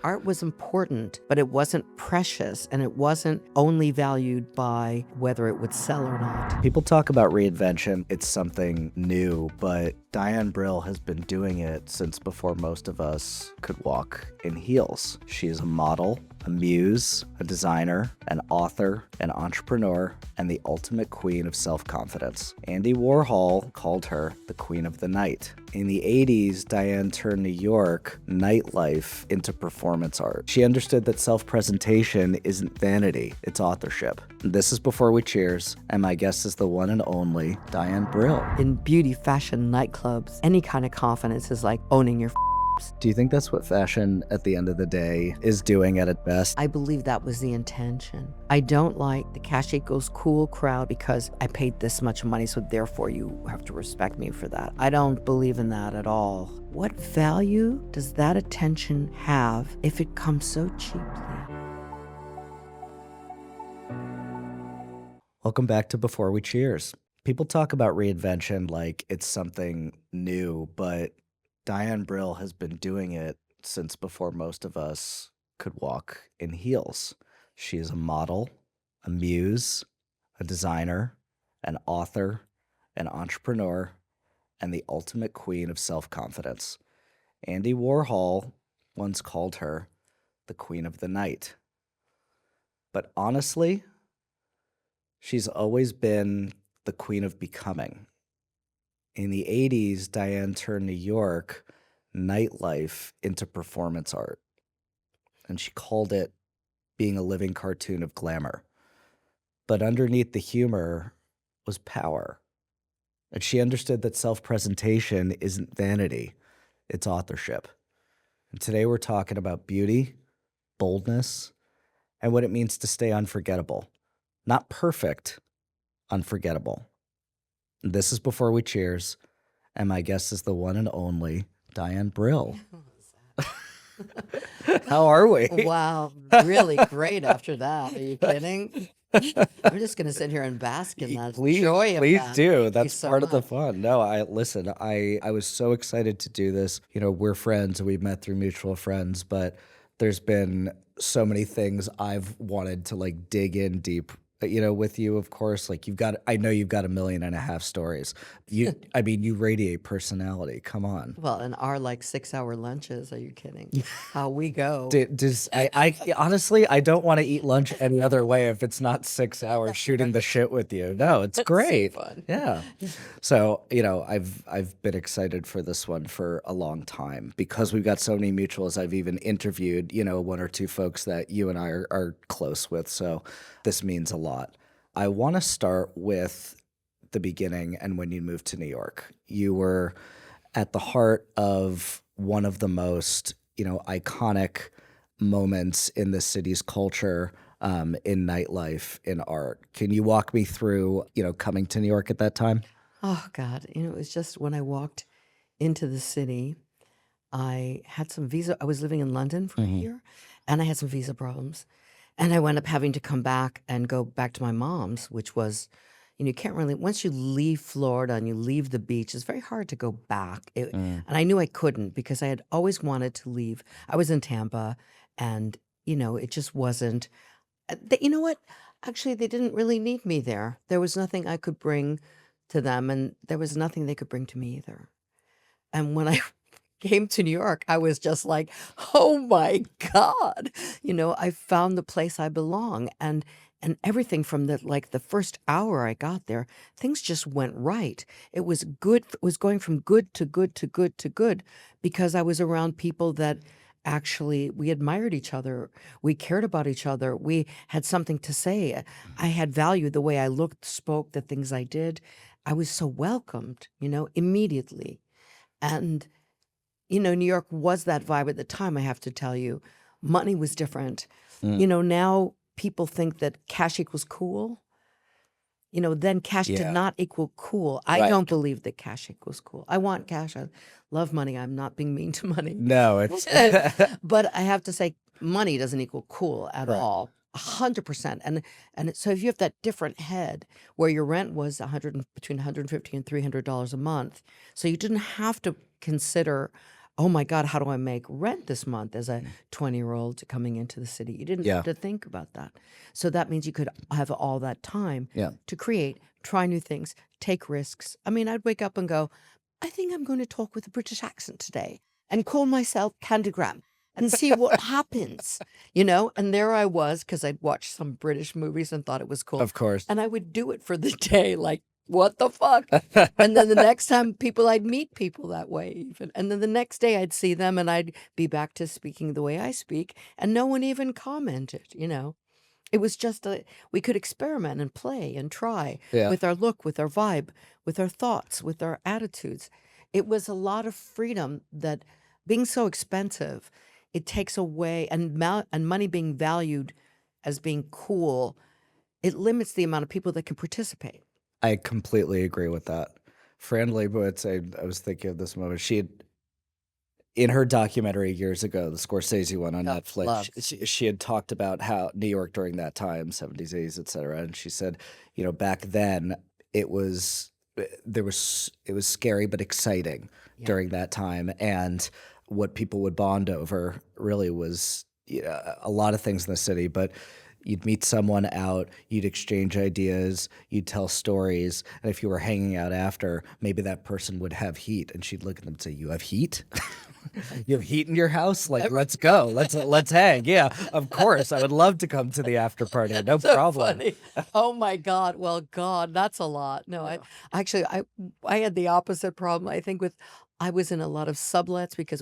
Art was important, but it wasn't precious, and it wasn't only valued by whether it would sell or not. People talk about reinvention. It's something new, but Dianne Brill has been doing it since before most of us could walk in heels. She is a model, a muse, a designer, an author, an entrepreneur, and the ultimate queen of self-confidence. Andy Warhol called her the queen of the night. In the 80s, Dianne turned New York nightlife into performance art. She understood that self-presentation isn't vanity, it's authorship. This is Before We Cheers, and my guest is the one and only Dianne Brill. In beauty, fashion, nightclubs, any kind of confidence is like owning your Do you think that's what fashion at the end of the day is doing at its best? I believe that was the intention. I don't like the cash equals cool crowd because I paid this much money, so therefore you have to respect me for that. I don't believe in that at all. What value does that attention have if it comes so cheaply? Welcome back to Before We Cheers. People talk about reinvention like it's something new, but Dianne Brill has been doing it since before most of us could walk in heels. She is a model, a muse, a designer, an author, an entrepreneur, and the ultimate queen of self-confidence. Andy Warhol once called her the queen of the night. But honestly, she's always been the queen of becoming. In the 80s, Dianne turned New York nightlife into performance art, and she called it being a living cartoon of glamour. But underneath the humor was power, and she understood that self-presentation isn't vanity, it's authorship. And today we're talking about beauty, boldness, and what it means to stay unforgettable. Not perfect, unforgettable. This is Before We Cheers, and my guest is the one and only Dianne Brill. How are we? Wow, really great after that. Are you kidding? I'm just going to sit here and bask in that joy of Please that. do. Thank That's you so part of the much. fun. No, I was so excited to do this. You know, we're friends and we've met through mutual friends, but there's been so many things I've wanted to like dig in deep. You know, with you, of course, like I know you've got 1.5 million stories. I mean, you radiate personality. Come on. Well, and our like 6-hour lunches, are you kidding? How we go. I honestly, I don't want to eat lunch any other way if it's not 6 hours shooting the shit with you. No, it's great. So fun. Yeah. So, you know, I've been excited for this one for a long time because we've got so many mutuals. I've even interviewed, you know, 1 or 2 folks that you and I are close with. So this means a lot. I want to start with the beginning and when you moved to New York. You were at the heart of one of the most, you know, iconic moments in the city's culture, in nightlife, in art. Can you walk me through, you know, coming to New York at that time? Oh, God. You know, it was just when I walked into the city, I had some visa. I was living in London for a year, and I had some visa problems. And I wound up having to come back and go back to my mom's, which was, you know, you can't really, once you leave Florida and you leave the beach, it's very hard to go back. And I knew I couldn't because I had always wanted to leave. I was in Tampa, and, you know, it just wasn't, you know what? Actually, they didn't really need me there. There was nothing I could bring to them, and there was nothing they could bring to me either. And when I came to New York, I was just like, oh my God, you know, I found the place I belong. And everything from the first hour I got there, things just went right. It was good. It was going from good to good to good to good because I was around people that actually we admired each other. We cared about each other. We had something to say. I had value the way I looked, spoke, the things I did. I was so welcomed, you know, immediately. And you know, New York was that vibe at the time, I have to tell you. Money was different. You know, now people think that cash equals cool. You know, then cash did not equal cool. I Right. don't believe that cash equals cool. I want cash. I love money. I'm not being mean to money. No, it's But I have to say, money doesn't equal cool at Correct. all. 100%. And so if you have that different head where your rent was between $150 and $300 a month, so you didn't have to consider oh my God, how do I make rent this month as a 20-year-old coming into the city? You didn't have Yeah. to think about that. So that means you could have all that time Yeah. to create, try new things, take risks. I mean, I'd wake up and go, I think I'm going to talk with a British accent today and call myself Candygram and see what happens, And there I was because I'd watched some British movies and thought it was cool. Of course. And I would do it for the day, like, what the fuck? And then the next time I'd meet people that way even. And then the next day I'd see them and I'd be back to speaking the way I speak and no one even commented. It was just we could experiment and play and try Yeah. with our look, with our vibe, with our thoughts, with our attitudes. It was a lot of freedom that being so expensive, it takes away, and money being valued as being cool, it limits the amount of people that can participate. I completely agree with that. Fran Lebowitz, I was thinking of this moment. She had, in her documentary years ago, the Scorsese one on Netflix, love. she had talked about how New York during that time, 70s, 80s, et cetera. And she said, back then it was scary but exciting Yeah. during that time. And what people would bond over really was a lot of things in the city, but you'd meet someone out, you'd exchange ideas, you'd tell stories, and if you were hanging out after, maybe that person would have heat, and she'd look at them and say, "You have heat? You have heat in your house? Like, let's go, let's hang." Yeah, of course, I would love to come to the after party, no So problem. funny. Oh my God. Well, God, that's a lot. No, I had the opposite problem. I think I was in a lot of sublets because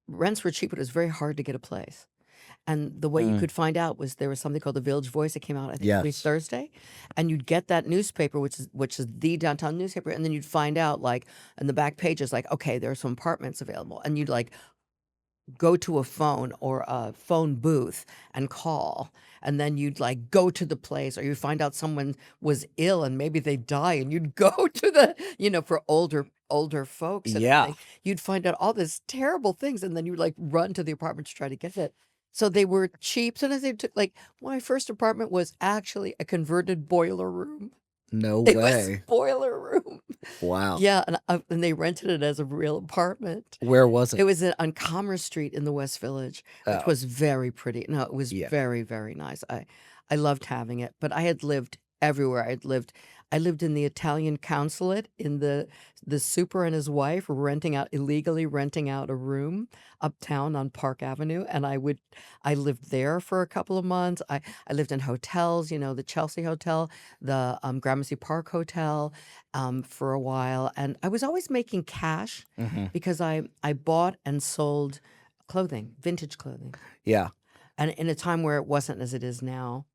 rents were cheap, but it was very hard to get a place. And the way you could find out was there was something called the Village Voice that came out, I think every Yes. Thursday, and you'd get that newspaper, which is the downtown newspaper, and then you'd find out like in the back pages, like, okay, there are some apartments available, and you'd like go to a phone or a phone booth and call, and then you'd like go to the place, or you find out someone was ill and maybe they die, and you'd go to for older folks and Yeah. everything. You'd find out all these terrible things, and then you'd like run to the apartment to try to get it. So they were cheap. Sometimes they took like my first apartment was actually a converted boiler room. No It was way. boiler room. Wow. Yeah, and they rented it as a real apartment. Where was It it? was on Commerce Street in the West Village, which Oh, was very pretty. No, it was yeah. very, very nice. I loved having it, but I had lived everywhere. I lived in the Italian consulate in the super and his wife illegally renting out a room uptown on Park Avenue, and I lived there for a couple of months. I lived in hotels, the Chelsea Hotel, the Gramercy Park Hotel, for a while, and I was always making cash Hmm. because I bought and sold clothing, vintage clothing, Yeah. and in a time where it wasn't as it is now,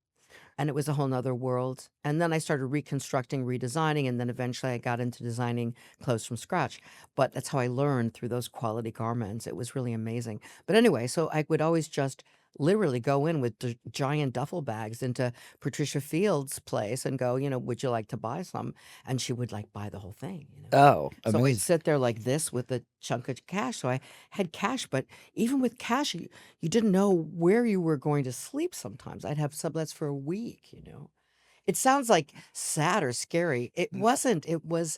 and it was a whole nother world. And then I started reconstructing, redesigning, and then eventually I got into designing clothes from scratch. But that's how I learned through those quality garments. It was really amazing. But anyway, so I would always just literally go in with the giant duffel bags into Patricia Field's place and go, would you like to buy some? And she would like buy the whole thing. Oh, So I'd amazing. sit there like this with a chunk of cash. So I had cash, but even with cash, you didn't know where you were going to sleep sometimes. I'd have sublets for a week. It sounds like sad or scary. It wasn't. It was,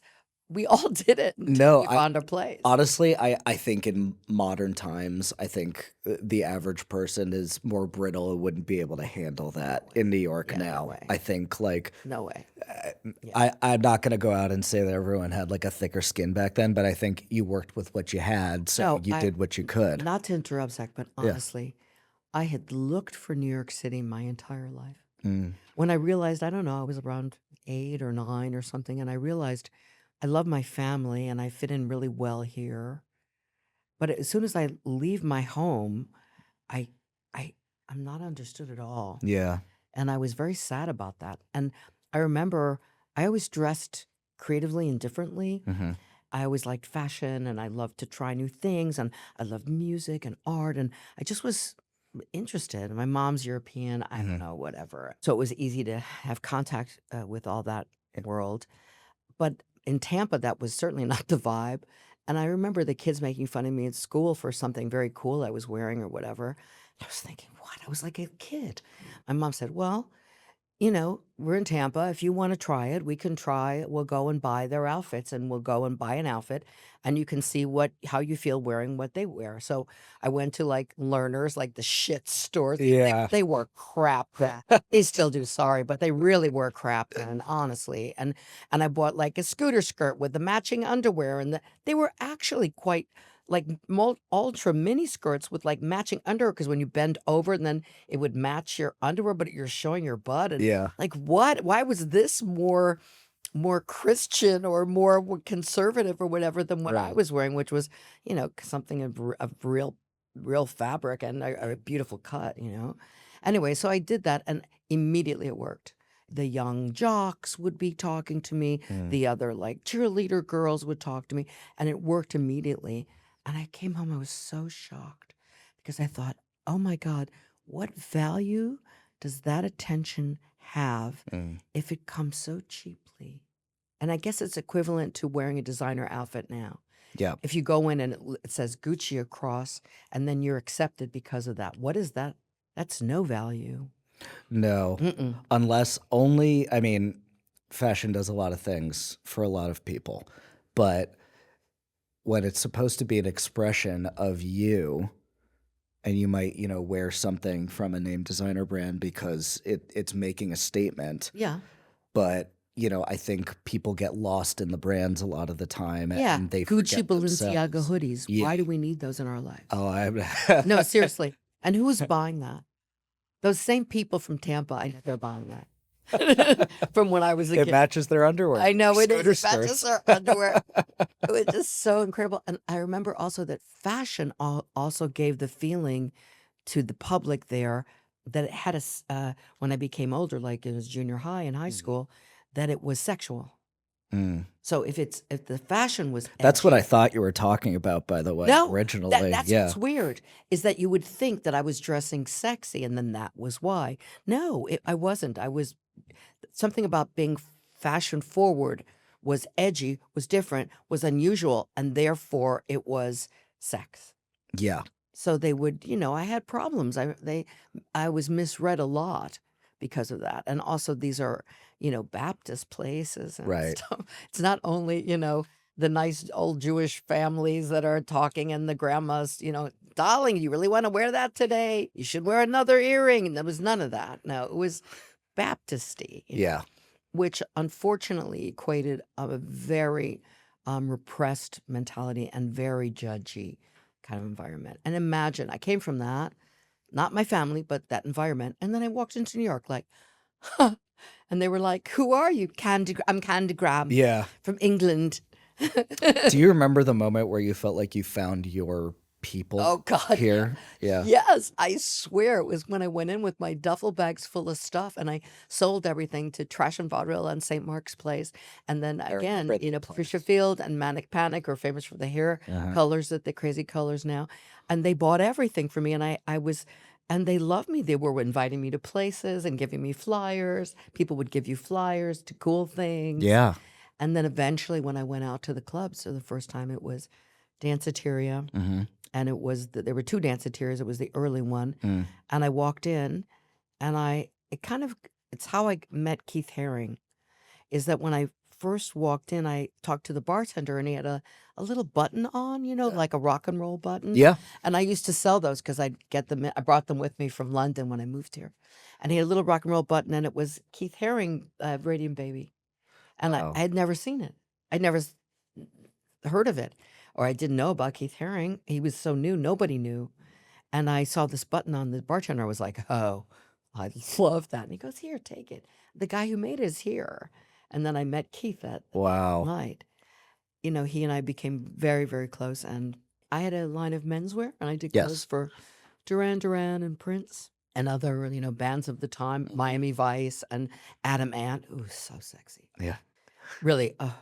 we all did it until No, we found our place. honestly, I think in modern times, I think the average person is more brittle and wouldn't be able to handle that in New York Yeah, no now. way. I think like No way. I'm not going to go out and say that everyone had like a thicker skin back then, but I think you worked with what you had, so No, you I, did what you could. not to interrupt, Zach, but Yeah. honestly, I had looked for New York City my entire life. Mm. When I realized, I don't know, I was around 8 or 9 or something, and I realized I love my family and I fit in really well here. But as soon as I leave my home, I, I, I'm not understood at all. Yeah. And I was very sad about that. And I remember I always dressed creatively and differently. Hmm. I always liked fashion and I loved to try new things and I loved music and art and I just was interested. My mom's European, I don't know, whatever. So it was easy to have contact with all that world. But in Tampa, that was certainly not the vibe. And I remember the kids making fun of me at school for something very cool I was wearing or whatever. I was thinking, what? I was like a kid. My mom said, well, we're in Tampa. If you want to try it, we can try it. We'll go and buy their outfits, and we'll go and buy an outfit, and you can see how you feel wearing what they wear. So I went to like Learners, like the shit stores. Yeah. They wore crap then. They still do, sorry, but they really were crap then, honestly. And I bought like a scooter skirt with the matching underwear, and they were actually quite like ultra mini skirts with like matching underwear, because when you bend over and then it would match your underwear, but you're showing your butt. And Yeah. like, what? Why was this more Christian or more conservative or whatever than what I Right. was wearing, which was, something of real fabric and a beautiful cut. Anyway, so I did that, and immediately it worked. The young jocks would be talking to me. Mm. The other like cheerleader girls would talk to me, and it worked immediately. And I came home, I was so shocked because I thought, oh my God, what value does that attention have Mm. if it comes so cheaply? And I guess it's equivalent to wearing a designer outfit now. Yeah. If you go in and it says Gucci across, and then you're accepted because of that, what is that? That's no value. No. Mm-mm. Unless fashion does a lot of things for a lot of people, but when it's supposed to be an expression of you, and you might, wear something from a name designer brand because it's making a statement, Yeah. but I think people get lost in the brands a lot of the time, Yeah. and they Gucci, forget Balenciaga themselves. hoodies. Yeah. Why do we need those in our lives? Oh, No, seriously. And who is buying that? Those same people from Tampa, I know they're buying that. From when I was a it kid. matches their underwear. I know it Scooter is. It matches skirts. our underwear. It was just so incredible. And I remember also that fashion also gave the feeling to the public there that it had when I became older, like it was junior high and high school, that it was sexual. Mm. So if the fashion was That's what edgy, I thought you were talking about, by the way, no, originally. that's Yeah. what's weird, is that you would think that I was dressing sexy, and then that was why. No, I wasn't. I was something about being fashion forward was edgy, was different, was unusual, and therefore it was sex. Yeah. So they would, I had problems. I was misread a lot because of that. And also these are, Baptist places and Right. stuff. It's not only, the nice old Jewish families that are talking, and the grandmas, darling, you really want to wear that today? You should wear another earring. And there was none of that. No, it was Baptisty, Yeah. which unfortunately equated a very repressed mentality and very judgy kind of environment. And imagine, I came from that, not my family, but that environment. And then I walked into New York like, huh. And they were like, who are you? I'm Candy Graham Yeah. from England. Do you remember the moment where you felt like you found your people Oh, God. here? Yeah. Yes, I swear it was when I went in with my duffel bags full of stuff, and I sold everything to Trash and Vaudeville on St. Mark's Place. And then again, remember that Patricia place. Field and Manic Panic are famous for the hair Uh-huh. colors, that the crazy colors now. And they bought everything for me, and and they loved me. They were inviting me to places and giving me flyers. People would give you flyers to cool things. Yeah. And then eventually when I went out to the clubs for the first time, it was Danceteria. Mm-hmm. And it was there were two danceteers. It was the early one. Mm. And I walked in, and it's how I met Keith Haring, is that when I first walked in, I talked to the bartender, and he had a little button on, like a rock and roll button. Yeah. And I used to sell those because I'd get them. I brought them with me from London when I moved here. And he had a little rock and roll button, and it was Keith Haring, Radiant Baby. And Wow. I had never seen it. I'd never heard of it, or I didn't know about Keith Haring. He was so new, nobody knew. And I saw this button on the bartender. I was like, oh, I love that. And he goes, here, take it. The guy who made it is here. And then I met Keith that Wow. night. He and I became very, very close. And I had a line of menswear, and I did clothes Yes. for Duran Duran and Prince and other, bands of the time, Miami Vice and Adam Ant. Ooh, so sexy. Yeah. Really, oh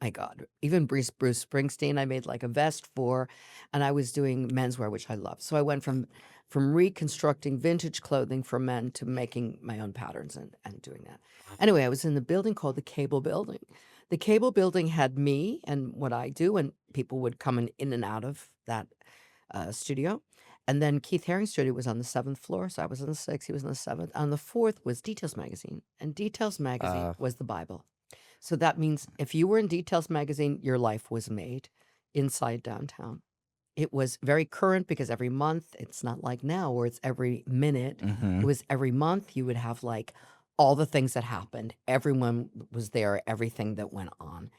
my God. Even Bruce Springsteen, I made like a vest for, and I was doing menswear, which I love. So I went from reconstructing vintage clothing for men to making my own patterns and doing that. Anyway, I was in the building called the Cable Building. The Cable Building had me and what I do, and people would come in and out of that studio. And then Keith Haring's studio was on the 7th floor, so I was on the 6th, he was on the 7th. On the 4th was Details Magazine, and Details Magazine was the Bible. So that means if you were in Details Magazine, your life was made inside downtown. It was very current because every month, it's not like now where it's every minute. It was every month you would have like all the things that happened. Everyone was there, everything that went on.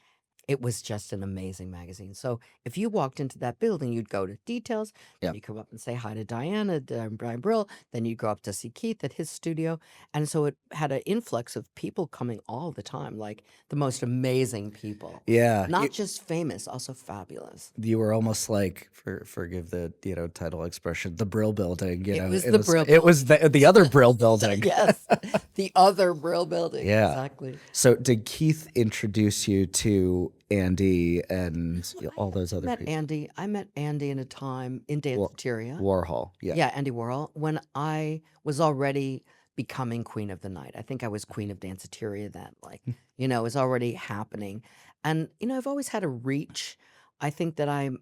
It was just an amazing magazine. So if you walked into that building, you'd go to Details, Yeah. then you come up and say hi to Dianne, Brian Brill, then you'd go up to see Keith at his studio. And so it had an influx of people coming all the time, like the most amazing people. Yeah. Not just famous, also fabulous. You were almost like, forgive the title expression, the Brill Building. It was the Brill It was the other Brill Building. Yes, the other Brill building. Yeah. Exactly. So did Keith introduce you to Andy and all those other people? I met Andy in a time in Danceteria. Warhol. Yeah. Yeah, Andy Warhol. When I was already becoming Queen of the Night. I think I was Queen of Danceteria then. Like, it was already happening. And, I've always had a reach. I think that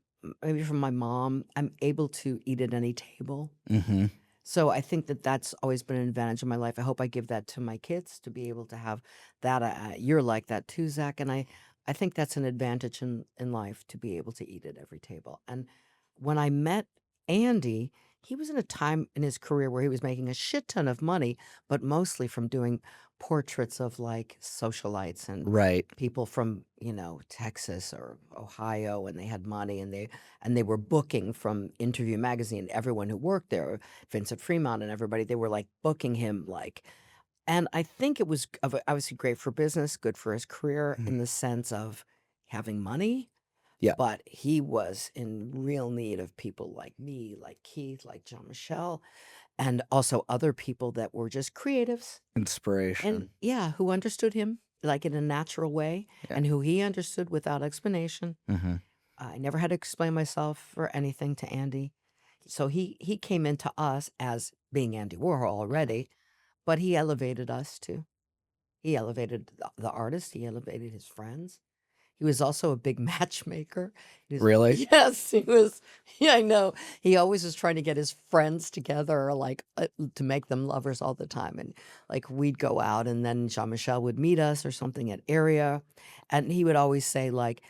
maybe from my mom, I'm able to eat at any table. Mm-hmm. So I think that that's always been an advantage in my life. I hope I give that to my kids to be able to have that. You're like that too, Zach. And I think that's an advantage in life to be able to eat at every table. And when I met Andy, he was in a time in his career where he was making a shit ton of money, but mostly from doing portraits of like socialites and Right. people from, Texas or Ohio, and they had money and they were booking from Interview Magazine, everyone who worked there, Vincent Fremont and everybody, they were like booking him like, and I think it was obviously great for business, good for his career in the sense of having money. Yeah. But he was in real need of people like me, like Keith, like Jean-Michel, and also other people that were just creatives Inspiration. and who understood him like in a natural way and who he understood without explanation. Mm-hmm. I never had to explain myself or anything to Andy. So he came into us as being Andy Warhol already, but he elevated us too. He elevated the artist. He elevated his friends. He was also a big matchmaker. Really? Yes, he was. Yeah, I know. He always was trying to get his friends together, like to make them lovers all the time. And like we'd go out, and then Jean-Michel would meet us or something at area, and he would always say like,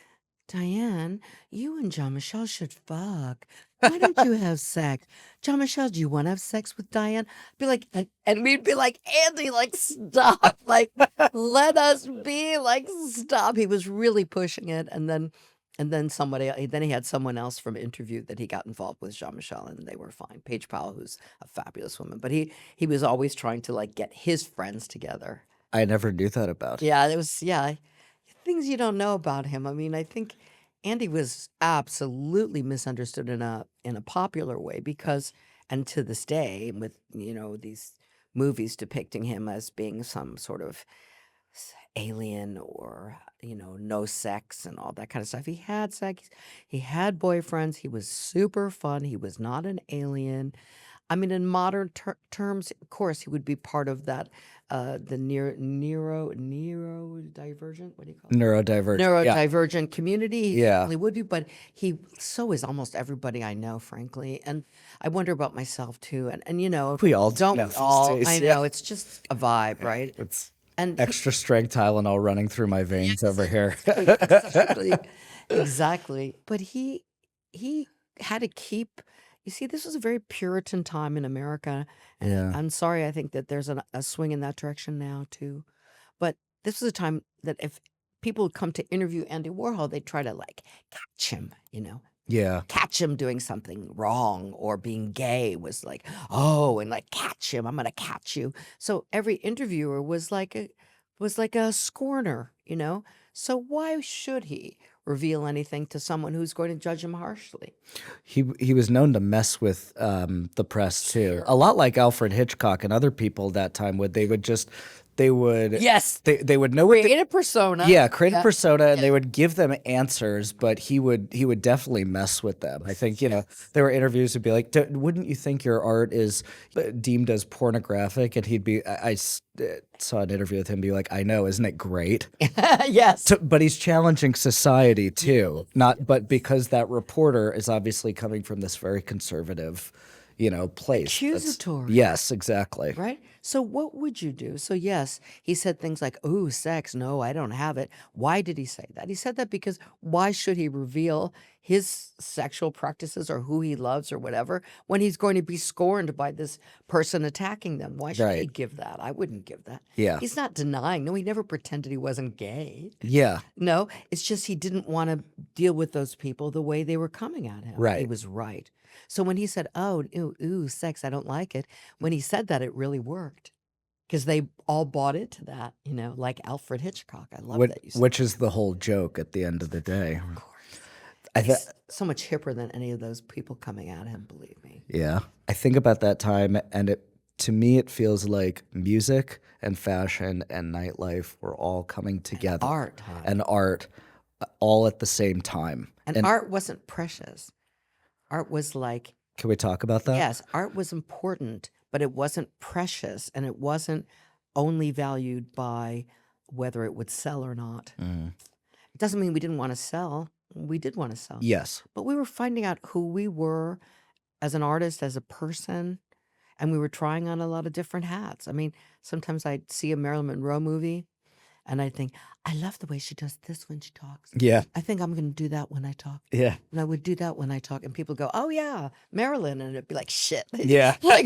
Dianne, you and Jean-Michel should fuck. Why don't you have sex? Jean-Michel, do you want to have sex with Dianne? Be like, and we'd be like, Andy, like, stop. Like, let us be. Like, stop. He was really pushing it. And then he had someone else from Interview that he got involved with Jean-Michel, and they were fine. Paige Powell, who's a fabulous woman. But he was always trying to, like, get his friends together. I never knew that about him. Yeah, it was, things you don't know about him. I mean, I think Andy was absolutely misunderstood in a popular way because, and to this day, with these movies depicting him as being some sort of alien or no sex and all that kind of stuff. He had sex, he had boyfriends, he was super fun, he was not an alien. I mean, in modern terms, of course, he would be part of that, the neurodivergent, what do you call it? Neurodivergent. Neurodivergent community. He Yeah. certainly would be, but so is almost everybody I know, frankly. And I wonder about myself too. And We all do don't know these all. days, I yeah. know it's just a vibe, right? It's And extra strength Tylenol running through my veins over here. exactly. But he had to keep. You see, this was a very Puritan time in America, and Yeah. I'm sorry. I think that there's a swing in that direction now too. But this was a time that if people would come to interview Andy Warhol, they'd try to like catch him, Yeah. catch him doing something wrong or being gay was like, oh, and like catch him, I'm gonna catch you. So every interviewer was like a scorner, So why should he reveal anything to someone who's going to judge him harshly? He was known to mess with the press too. A lot like Alfred Hitchcock and other people that time they would Yes, they would know what create a persona. yeah, create a persona, and they would give them answers, but he would definitely mess with them. I think, there were interviews would be like, wouldn't you think your art is deemed as pornographic? And he'd be, I saw an interview with him be like, I know, isn't it great? Yes. But he's challenging society too, but because that reporter is obviously coming from this very conservative, place. Accusatory. Yes, exactly. Right? So what would you do? So yes, he said things like, "Ooh, sex. No, I don't have it." Why did he say that? He said that because why should he reveal his sexual practices or who he loves or whatever when he's going to be scorned by this person attacking them? Why should he Right. give that? I wouldn't give that. Yeah. He's not denying. No, he never pretended he wasn't gay. Yeah. No, it's just he didn't want to deal with those people the way they were coming at him. He Right. was right. So when he said, "Oh, ooh, sex, I don't like it," when he said that, it really worked because they all bought into that, like Alfred Hitchcock. I love that you said Which is the whole joke at the end of the day. that. Of course. I th- He's so much hipper than any of those people coming at him, believe me. yeah. I think about that time, and to me it feels like music and fashion and nightlife were all coming together, Art, huh? and art, all at the same time. And art wasn't precious. Art was like, Can we talk about that? yes, art was important, but it wasn't precious and it wasn't only valued by whether it would sell or not. It doesn't mean we didn't want to sell. We did want to sell. Yes. But we were finding out who we were as an artist, as a person, and we were trying on a lot of different hats. I mean, sometimes I'd see a Marilyn Monroe movie and I'd think, I love the way she does this when she talks. Yeah. I think I'm going to do that when I talk. Yeah. And I would do that when I talk. And people go, "Oh, yeah, Marilyn." And it'd be like, shit. Yeah. Like,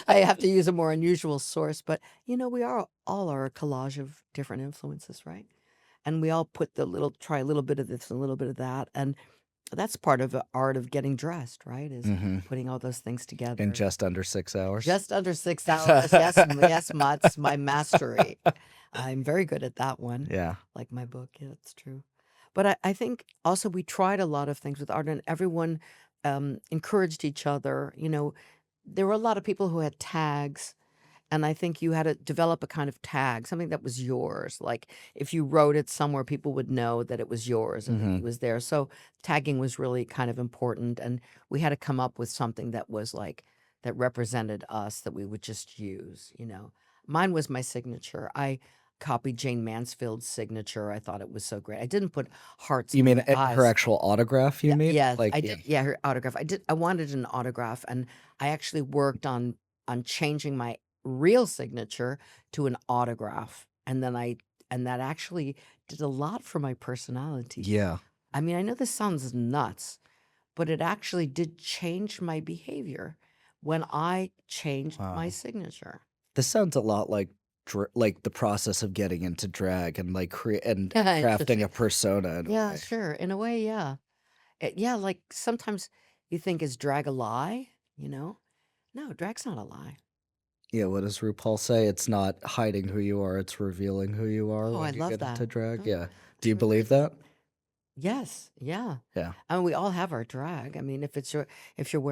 I have to use a more unusual source. But, we all are a collage of different influences, right? And we all try a little bit of this and a little bit of that. And that's part of the art of getting dressed, right? Is putting all those things together. In just under 6 hours. Just under 6 hours. Yes, yes, Mats, my mastery. I'm very good at that one. Yeah. Like my book, yeah, that's true. But I think also we tried a lot of things with art, and everyone encouraged each other. There were a lot of people who had tags, and I think you had to develop a kind of tag, something that was yours. Like if you wrote it somewhere, people would know that it was yours and that it was there. So tagging was really kind of important, and we had to come up with something that was like that represented us that we would just use. Mine was my signature. I copied Jane Mansfield's signature. I thought it was so great. I didn't put hearts. You in mean my eyes. her actual autograph, you mean? Yeah, Like, I did. Yeah, her autograph. I wanted an autograph, and I actually worked on changing my real signature to an autograph, and that actually did a lot for my personality. Yeah. I mean, I know this sounds nuts, but it actually did change my behavior when I changed my Wow. signature. This sounds a lot like the process of getting into drag and like and Yeah, crafting interesting. a persona in a Yeah, way. sure. In a way, yeah. Yeah, like sometimes you think, is drag a lie? No, drag's not a lie. Yeah, what does RuPaul say? It's not hiding who you are, it's revealing who you are Oh, I when you love get into that. drag. Oh, Yeah. Do you true. believe that? Yes, yeah. Yeah. I mean, we all have our drag. I mean, if you're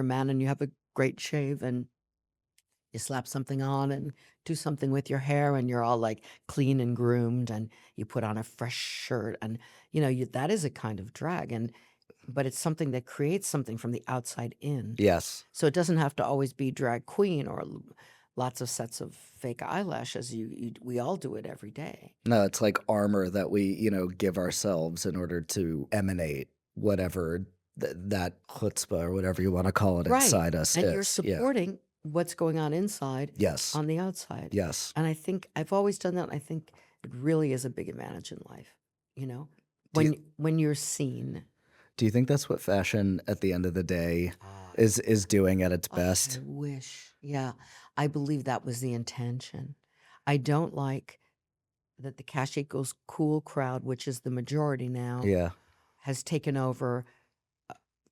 a man and you have a great shave and you slap something on and do something with your hair and you're all like clean and groomed and you put on a fresh shirt and that is a kind of drag, but it's something that creates something from the outside in. Yes. So it doesn't have to always be drag queen or lots of sets of fake eyelashes. We all do it every day. No, it's like armor that we, give ourselves in order to emanate whatever that chutzpah or whatever you want to call it Right. inside us And you're is. Yeah. supporting what's going on inside Yes. on the outside. Yes. And I think I've always done that. And I think it really is a big advantage in life, Do when you're seen. Do you think that's what fashion at the end of the day Ah, is doing at its I best? wish. Yeah. I believe that was the intention. I don't like that the cash equals cool crowd, which is the majority now, Yeah. has taken over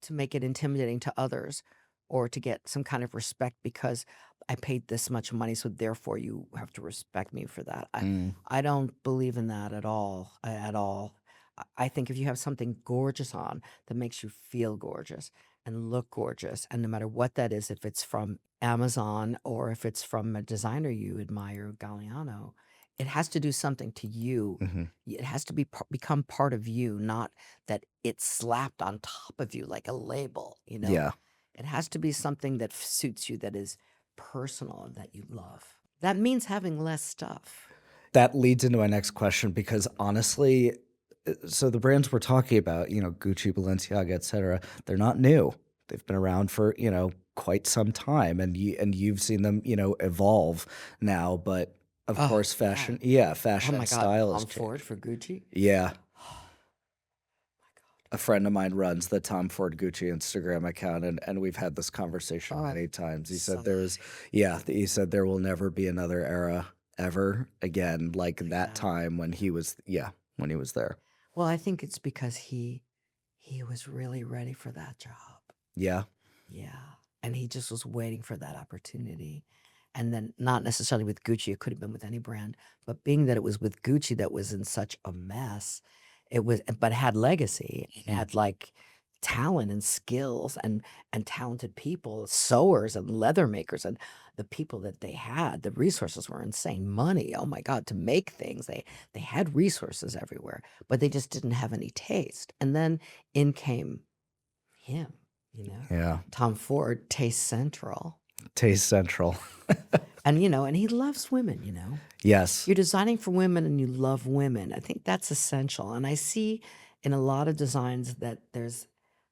to make it intimidating to others or to get some kind of respect because I paid this much money, so therefore you have to respect me for that. I don't believe in that at all. At all. I think if you have something gorgeous on that makes you feel gorgeous and look gorgeous, and no matter what that is, if it's from Amazon or if it's from a designer you admire, Galliano, it has to do something to you. It has to become part of you, not that it's slapped on top of you like a label, Yeah. It has to be something that suits you, that is personal and that you love. That means having less stuff. That leads into my next question because honestly, so the brands we're talking about, Gucci, Balenciaga, etc., they're not new. they've been around for, quite some time, and you've seen them, evolve now, but of Oh, course yeah. Oh fashion my and God. style has Tom Ford changed. for Gucci. Yeah. My God. A friend of mine runs the Tom Ford Gucci Instagram account, and we've had this conversation Oh, many times. He said sigh. he said there will never be another era ever again like that Yeah. time when he was, when he was there. Well, I think it's because he was really ready for that job. Yeah. Yeah. And he just was waiting for that opportunity. And then not necessarily with Gucci, it could have been with any brand, but being that it was with Gucci that was in such a mess, it was but had legacy. It had like talent and skills and talented people, sewers and leather makers and the people that they had, the resources were insane. Money, oh my God, to make things. They had resources everywhere, but they just didn't have any taste. And then in came him, Yeah. Tom Ford, Taste Central. Taste Central. And, and he loves women. Yes. You're designing for women and you love women. I think that's essential. And I see in a lot of designs that there's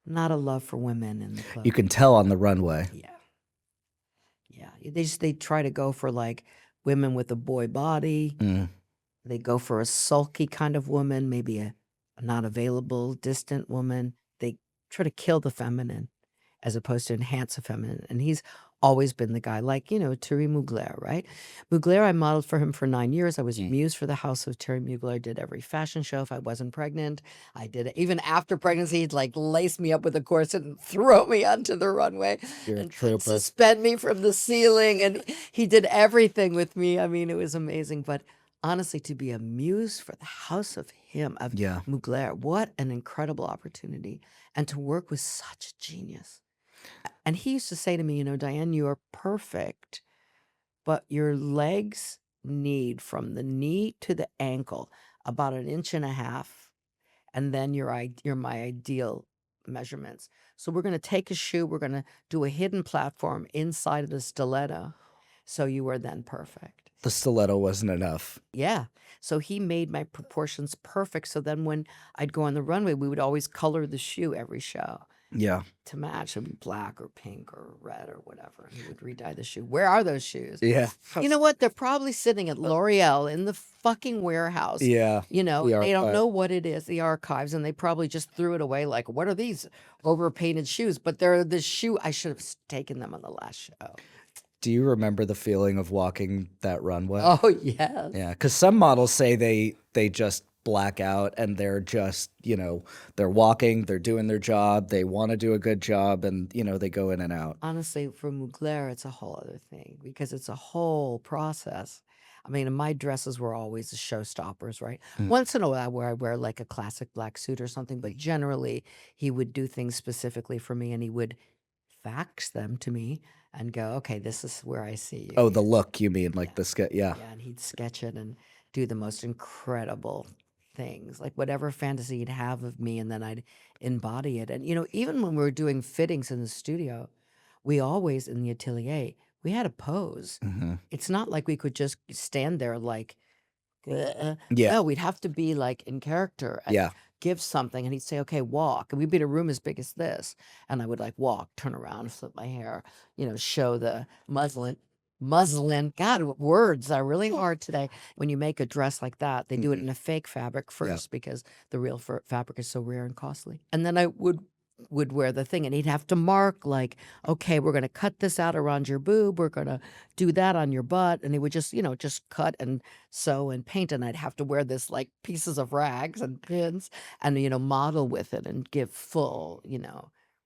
not a love for women in the You clothes. can tell on the runway. Yeah. Yeah. They try to go for like women with a boy body. Mm. They go for a sulky kind of woman, maybe a not available, distant woman. They try to kill the feminine as opposed to enhance the feminine. And he's always been the guy, like, Thierry Mugler, right? Mugler, I modeled for him for 9 years. I was muse for the house of Thierry Mugler. I did every fashion show. If I wasn't pregnant, I did it. Even after pregnancy, he'd like lace me up with a corset and throw me onto the runway You're a and trooper. suspend me from the ceiling. And he did everything with me. I mean, it was amazing. But honestly, to be a muse for the house of him, of Yeah. Mugler, what an incredible opportunity. And to work with such a genius. And he used to say to me, Diane, you are perfect, but your legs need from the knee to the ankle about 1.5 inches. And then you're my ideal measurements. So we're going to take a shoe. We're going to do a hidden platform inside of the stiletto. So you are then perfect. The stiletto wasn't enough. Yeah. So he made my proportions perfect. So then when I'd go on the runway, we would always color the shoe every show Yeah. to match. It would be black or pink or red or whatever. He would re-dye the shoe. Where are those shoes? Yeah. You know what? They're probably sitting at L'Oreal in the fucking warehouse. Yeah. They don't archive. know what it is, the archives, and they probably just threw it away like, what are these overpainted shoes? But they're the shoe. I should have taken them on the last show. Do you remember the feeling of walking that runway? Oh, yes. Yeah, because some models say they just black out and they're just, they're walking, they're doing their job, they want to do a good job, and, they go in and out. Honestly, for Mugler, it's a whole other thing because it's a whole process. I mean, my dresses were always the showstoppers, right? Once in a while where I wear like a classic black suit or something, but generally he would do things specifically for me and he would fax them to me and go, okay, this is where I see you. Oh, the look, you mean, like the sketch? Yeah. Yeah, and he'd sketch it and do the most incredible things, like whatever fantasy he'd have of me, and then I'd embody it. And, even when we were doing fittings in the studio, we always, in the atelier, we had a pose. It's not like we could just stand there like, Yeah. no, we'd have to be like in character and Yeah. give something. And he'd say, okay, walk. And we'd be in a room as big as this. And I would like walk, turn around, flip my hair, show the muslin. God, words are really hard today. When you make a dress like that, they do it in a fake fabric first because the real fabric is so rare and costly. And then I would wear the thing and he'd have to mark like, okay, we're going to cut this out around your boob. We're going to do that on your butt. And he would just, just cut and sew and paint. And I'd have to wear this like pieces of rags and pins and, model with it and give full,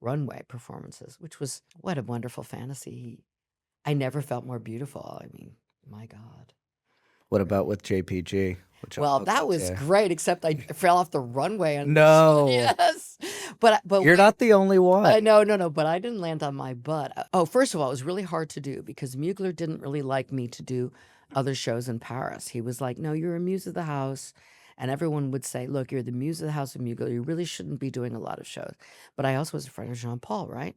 runway performances, which was what a wonderful fantasy. I never felt more beautiful. I mean, my God. What about with JPG? Well, that was great, except I fell off the runway. And No. Yes. But You're not the only one. No, but I didn't land on my butt. Oh, first of all, it was really hard to do because Mugler didn't really like me to do other shows in Paris. He was like, no, you're a muse of the house. And everyone would say, look, you're the muse of the house of Mugler. You really shouldn't be doing a lot of shows. But I also was a friend of Jean-Paul, right?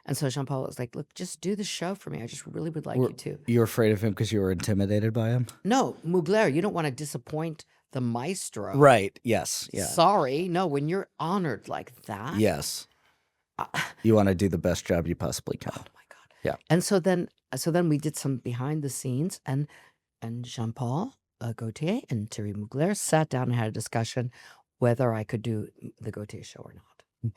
And so Jean-Paul was like, look, just do the show for me. I just really would like you to. You were afraid of him because you were intimidated by him? No, Mugler, you don't want to disappoint the maestro. Right. Yes. Yeah. Sorry. No, when you're honored like that. Yes. Uh, You want to do the best job you possibly oh can. my God. Yeah. And so then we did some behind the scenes, and Jean-Paul Gaultier and Thierry Mugler sat down and had a discussion whether I could do the Gaultier show or not.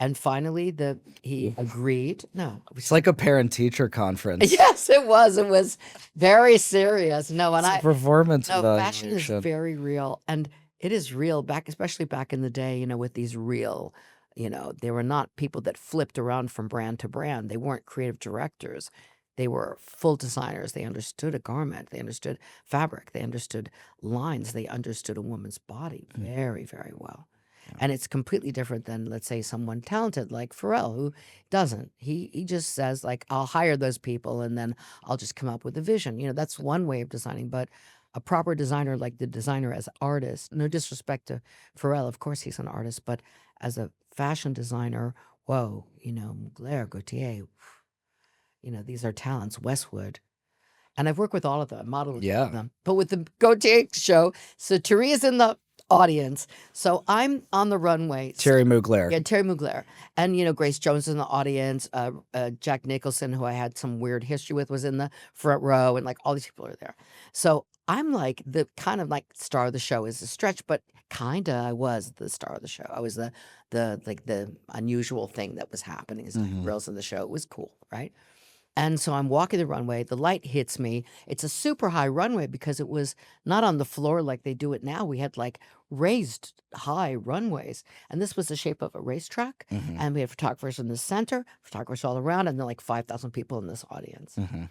And finally, he agreed. No, it was It's like a parent-teacher conference. yes, it was. It was very serious. No, and It's a performance no, fashion is evaluation. very real, and it is real especially back in the day. With these real, they were not people that flipped around from brand to brand. They weren't creative directors. They were full designers. They understood a garment. They understood fabric. They understood lines. They understood a woman's body very, very well. And it's completely different than, let's say, someone talented like Pharrell, who doesn't. He just says, like, I'll hire those people and then I'll just come up with a vision. That's one way of designing. But a proper designer, like the designer as artist, no disrespect to Pharrell, of course he's an artist, but as a fashion designer, whoa, Mugler, Gaultier, these are talents, Westwood. And I've worked with all of them, modeled with all of them. But with the Gaultier show, so Thierry is in the audience. So I'm on the runway. Thierry Mugler. Yeah, Thierry Mugler. And, Grace Jones is in the audience. Jack Nicholson, who I had some weird history with, was in the front row. And, like, all these people are there. So I'm, like, the kind of, like, star of the show is a stretch. But kind of I was the star of the show. I was the unusual thing that was happening. Is Brill's in the show. It was cool, right? And so I'm walking the runway. The light hits me. It's a super high runway because it was not on the floor like they do it now. We had like raised high runways. And this was the shape of a racetrack. And we had photographers in the center, photographers all around, and then like 5,000 people in this audience. It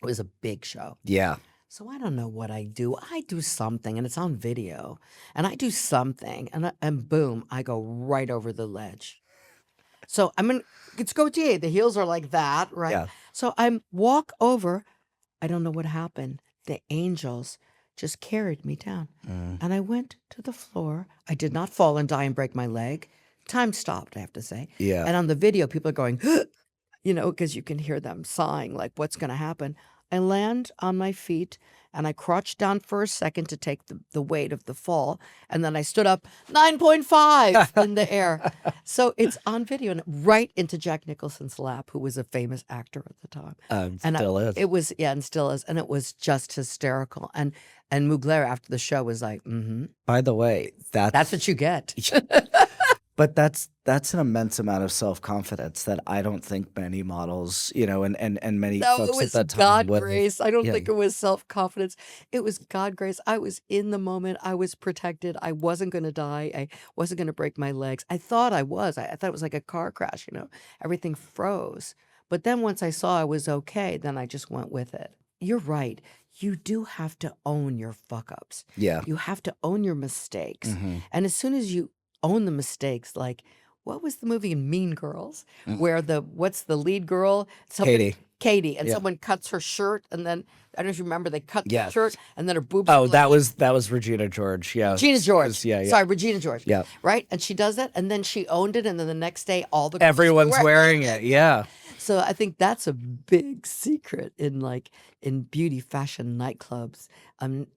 was a big show. Yeah. So I don't know what I do. I do something, and it's on video. And I do something, and boom, I go right over the ledge. So it's Gaultier. The heels are like that, right? Yeah. So I walk over. I don't know what happened. The angels just carried me down. And I went to the floor. I did not fall and die and break my leg. Time stopped, I have to say. Yeah. And on the video, people are going, because you can hear them sighing, like, what's going to happen? I land on my feet, and I crouched down for a second to take the weight of the fall. And then I stood up 9.5 in the air. So it's on video and right into Jack Nicholson's lap, who was a famous actor at the time. And still is. It was, yeah, and still is. And it was just hysterical. And Mugler after the show was like, By the way, that's what you get. But that's an immense amount of self-confidence that I don't think many models, and many No, it folks was at that time God would. grace. I don't Yeah. think it was self-confidence. It was God grace. I was in the moment. I was protected. I wasn't going to die. I wasn't going to break my legs. I thought I was. I thought it was like a car crash, Everything froze. But then once I saw I was okay, then I just went with it. You're right. You do have to own your fuck-ups. Yeah. You have to own your mistakes. And as soon as you own the mistakes, like, what was the movie in Mean Girls where what's the lead girl? Katie, and Yeah. someone cuts her shirt, and then I don't know if you remember, they cut the Yes. shirt, and then her boobs. Oh, were that was Regina George. Yeah. Regina George. Yeah. Sorry, Regina George. Yeah. Right, and she does that, and then she owned it, and then the next day, all the girls Everyone's were wearing it. Yeah. So I think that's a big secret in beauty, fashion, nightclubs.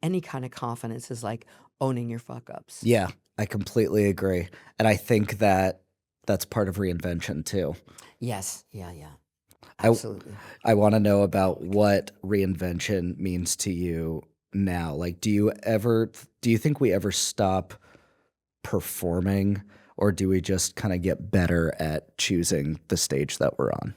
Any kind of confidence is like owning your fuck ups. Yeah. I completely agree. And I think that that's part of reinvention too. Yes. Yeah. Absolutely. I want to know about what reinvention means to you now. Like, do you think we ever stop performing, or do we just kind of get better at choosing the stage that we're on?